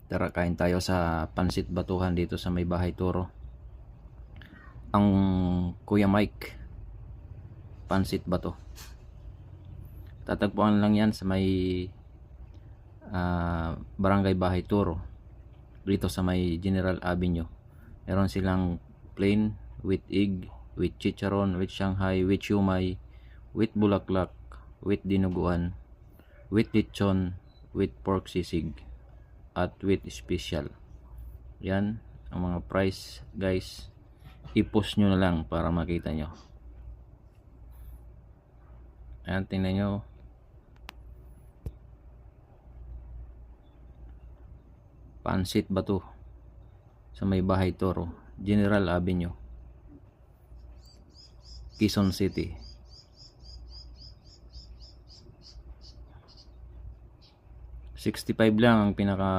Tara, kain tayo sa Pansit Batuhan dito sa may Bahay Toro. Ang Kuya Mike Pansit Bato. Tatagpuan lang yan sa may Barangay Bahay Toro, dito sa may General Avenue. Meron silang plain, with egg, with chicharon, with Shanghai, with siumay, with bulaklak, with dinuguan, with lechon, with pork sisig, at with special. Yan ang mga price, guys. I-post nyo na lang para makita nyo. Ayan, tingnan nyo. Pansit Bato sa may Bahay Toro, General Avenue, Quezon City. 65 lang ang pinaka